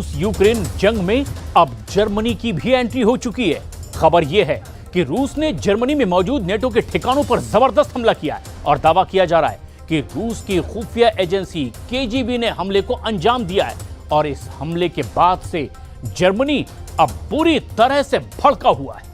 रूस यूक्रेन जंग में अब जर्मनी की भी एंट्री हो चुकी है। खबर यह है कि रूस ने जर्मनी में मौजूद नेटो के ठिकानों पर जबरदस्त हमला किया है और दावा किया जा रहा है कि रूस की खुफिया एजेंसी केजीबी ने हमले को अंजाम दिया है और इस हमले के बाद से जर्मनी अब पूरी तरह से भड़का हुआ है।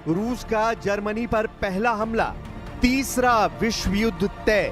रूस का जर्मनी पर पहला हमला, तीसरा विश्व युद्ध तय।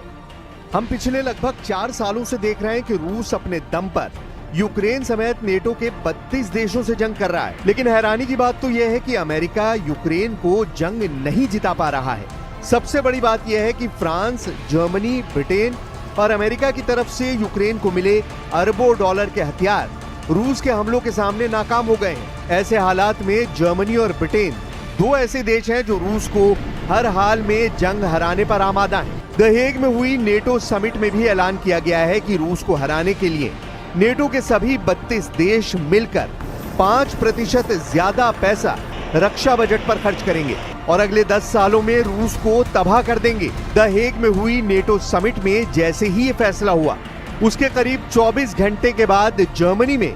हम पिछले लगभग 4 सालों से देख रहे हैं कि रूस अपने दम पर यूक्रेन समेत नेटो के 32 देशों से जंग कर रहा है। लेकिन हैरानी की बात तो यह है कि अमेरिका यूक्रेन को जंग नहीं जिता पा रहा है। सबसे बड़ी बात यह है कि फ्रांस, जर्मनी, ब्रिटेन और अमेरिका की तरफ से यूक्रेन को मिले अरबों डॉलर के हथियार रूस के हमलों के सामने नाकाम हो गए हैं। ऐसे हालात में जर्मनी और ब्रिटेन दो ऐसे देश हैं जो रूस को हर हाल में जंग हराने पर आमादा हैं। द हेग में हुई नेटो समिट में भी ऐलान किया गया है कि रूस को हराने के लिए नेटो के सभी 32 देश मिलकर 5% ज्यादा पैसा रक्षा बजट पर खर्च करेंगे और अगले 10 सालों में रूस को तबाह कर देंगे। द हेग में हुई नेटो समिट में जैसे ही ये फैसला हुआ, उसके करीब 24 घंटे के बाद जर्मनी में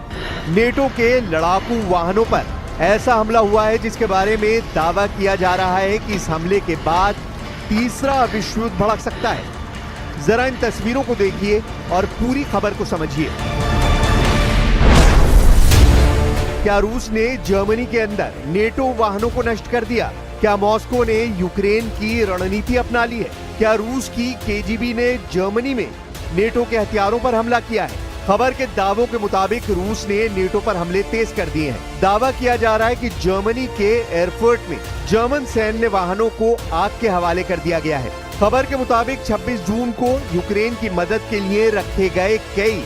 नेटो के लड़ाकू वाहनों पर ऐसा हमला हुआ है जिसके बारे में दावा किया जा रहा है कि इस हमले के बाद तीसरा विश्व युद्ध भड़क सकता है। जरा इन तस्वीरों को देखिए और पूरी खबर को समझिए। क्या रूस ने जर्मनी के अंदर नेटो वाहनों को नष्ट कर दिया? क्या मॉस्को ने यूक्रेन की रणनीति अपना ली है? क्या रूस की केजीबी ने जर्मनी में नेटो के हथियारों पर हमला किया है? खबर के दावों के मुताबिक रूस ने नेटो पर हमले तेज कर दिए हैं। दावा किया जा रहा है कि जर्मनी के एयरपोर्ट में जर्मन सैन्य वाहनों को आग के हवाले कर दिया गया है। खबर के मुताबिक 26 जून को यूक्रेन की मदद के लिए रखे गए कई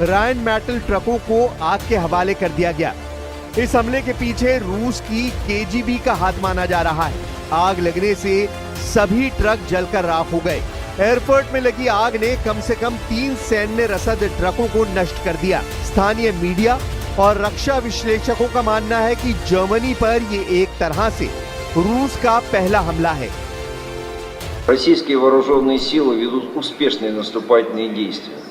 रायन मेटल ट्रकों को आग के हवाले कर दिया गया। इस हमले के पीछे रूस की केजीबी का हाथ माना जा रहा है। आग लगने से सभी ट्रक जलकर राख हो गए। एयरपोर्ट में लगी आग ने कम से कम 3 सैन्य रसद ट्रकों को नष्ट कर दिया। स्थानीय मीडिया और रक्षा विश्लेषकों का मानना है कि जर्मनी पर ये एक तरह से रूस का पहला हमला है। Российские вооруженные силы ведут успешные наступательные действия.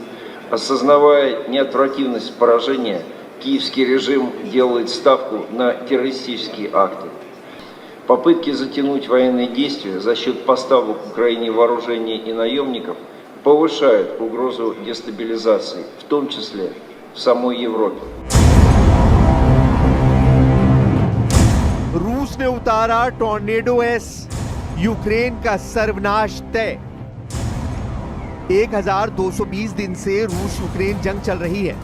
Осознавая неотвратимость поражения, киевский режим делает ставку на террористические акты. Попытки затянуть военные действия за счет поставок Украине вооружений и наемников повышают угрозу дестабилизации, в том числе в самой Европе. रूस ने उतारा टॉर्नेडो एस, यूक्रेन का सर्वनाश तय। 1220 दिन से रूस यूक्रेन जंग चल रही है।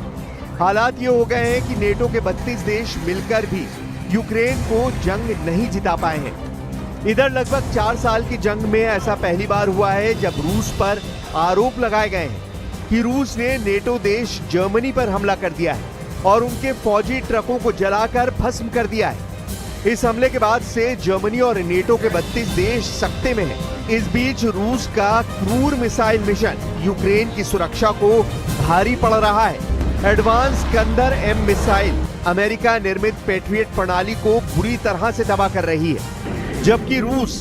हालात ये हो गए हैं कि नेटो के 32 देश मिलकर भी यूक्रेन को जंग नहीं जिता पाए हैं। इधर लगभग 4 साल की जंग में ऐसा पहली बार हुआ है जब रूस पर आरोप लगाए गए हैं कि रूस ने नेटो देश जर्मनी पर हमला कर दिया है और उनके फौजी ट्रकों को जलाकर भस्म कर दिया है। इस हमले के बाद से जर्मनी और नेटो के 32 देश सख्ते में हैं। इस बीच रूस का क्रूर मिसाइल मिशन यूक्रेन की सुरक्षा को भारी पड़ रहा है। Advance Iskander M missile America निर्मित पैट्रियट प्रणाली को बुरी तरह से तबाह कर रही है, जबकि रूस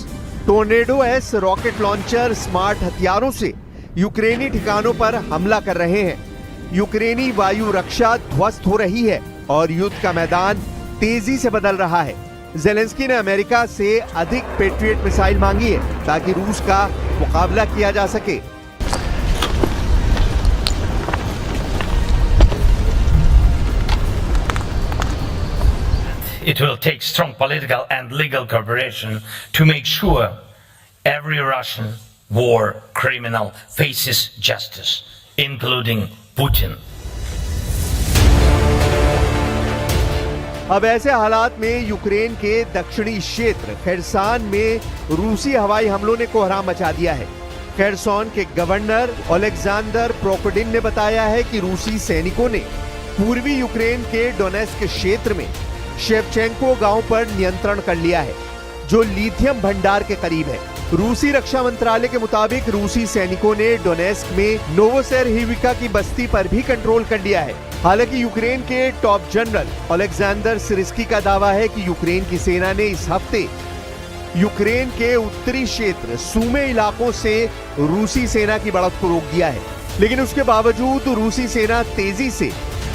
tornado S rocket launcher smart हथियारों से यूक्रेनी ठिकानों पर हमला कर रहे हैं। यूक्रेनी वायु रक्षा ध्वस्त हो रही है और युद्ध का मैदान तेजी से बदल रहा है। जेलेंस्की ने अमेरिका से अधिक पैट्रियट मिसाइल मांगी है ताकि रूस का मुकाबला किया जा सके। it will take strong political and legal cooperation to make sure every Russian war criminal faces justice, including Putin. अब ऐसे हालात में यूक्रेन के दक्षिणी क्षेत्र खेरसान में रूसी हवाई हमलों ने कोहराम मचा दिया है। खेरसोन के गवर्नर ओलेक्जेंडर प्रोकोडिन ने बताया है कि रूसी सैनिकों ने पूर्वी यूक्रेन के डोनेस्क क्षेत्र में शेवचेंको गांव पर नियंत्रण कर लिया है, जो लिथियम भंडार के करीब है। रूसी रक्षा मंत्रालय के मुताबिक रूसी सैनिकों ने डोनेस्क में नोवोसेरहिविका की बस्ती पर भी कंट्रोल कर लिया है। हालांकि यूक्रेन के टॉप जनरल ओलेक्जेंडर सिरिस्की का दावा है कि यूक्रेन की सेना ने इस हफ्ते यूक्रेन के उत्तरी क्षेत्र सूमे इलाकों से रूसी सेना की बढ़त को रोक दिया है, लेकिन उसके बावजूद रूसी सेना तेजी से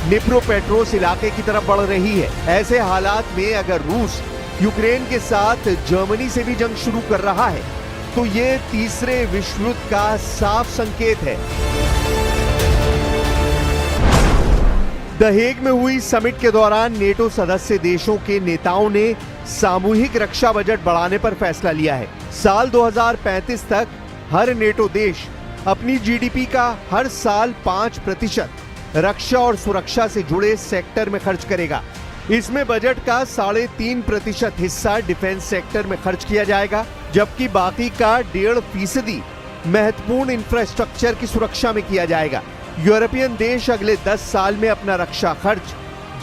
निप्रोपेट्रोस इलाके की तरफ बढ़ रही है। ऐसे हालात में अगर रूस यूक्रेन के साथ जर्मनी से भी जंग शुरू कर रहा है तो ये तीसरे विश्व युद्ध का साफ संकेत है। द हेग में हुई समिट के दौरान नेटो सदस्य देशों के नेताओं ने सामूहिक रक्षा बजट बढ़ाने पर फैसला लिया है। साल 2035 तक हर नेटो देश अपनी जीडीपी का हर साल 5% रक्षा और सुरक्षा से जुड़े सेक्टर में खर्च करेगा। इसमें बजट का 3.5% हिस्सा डिफेंस सेक्टर में खर्च किया जाएगा, जबकि बाकी का 1.5% महत्वपूर्ण इंफ्रास्ट्रक्चर की सुरक्षा में किया जाएगा। यूरोपियन देश अगले 10 साल में अपना रक्षा खर्च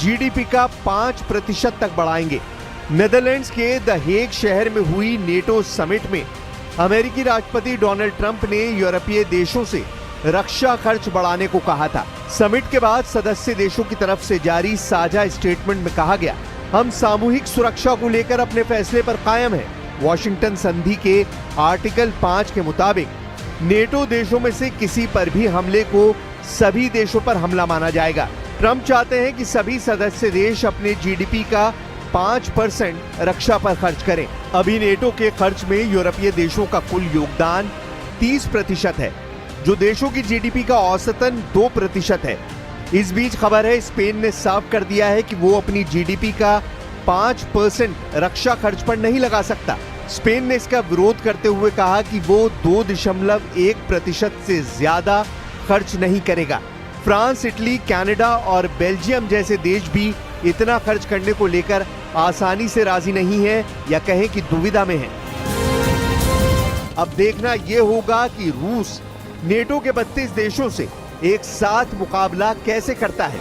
जीडीपी का 5% तक बढ़ाएंगे। नेदरलैंड्स के द हेग शहर में हुई नेटो समिट में अमेरिकी राष्ट्रपति डोनाल्ड ट्रंप ने यूरोपीय देशों से रक्षा खर्च बढ़ाने को कहा था। समिट के बाद सदस्य देशों की तरफ से जारी साझा स्टेटमेंट में कहा गया, हम सामूहिक सुरक्षा को लेकर अपने फैसले पर कायम हैं। वॉशिंगटन संधि के आर्टिकल 5 के मुताबिक नेटो देशों में से किसी पर भी हमले को सभी देशों पर हमला माना जाएगा। ट्रंप चाहते हैं कि सभी सदस्य देश अपने जीडीपी का 5% रक्षा पर खर्च करें। अभी नेटो के खर्च में यूरोपीय देशों का कुल योगदान 30% है, जो देशों की जीडीपी का औसतन 2% है। इस बीच खबर है स्पेन ने साफ कर दिया है कि वो अपनी जीडीपी का 5% रक्षा खर्च पर नहीं लगा सकता। स्पेन ने इसका विरोध करते हुए कहा कि वो 2.1% से ज्यादा खर्च नहीं करेगा। फ्रांस, इटली, कनाडा और बेल्जियम जैसे देश भी इतना खर्च करने को लेकर आसानी से राजी नहीं है, या कहें कि दुविधा में है। अब देखना यह होगा कि रूस नेटो के 32 देशों से एक साथ मुकाबला कैसे करता है।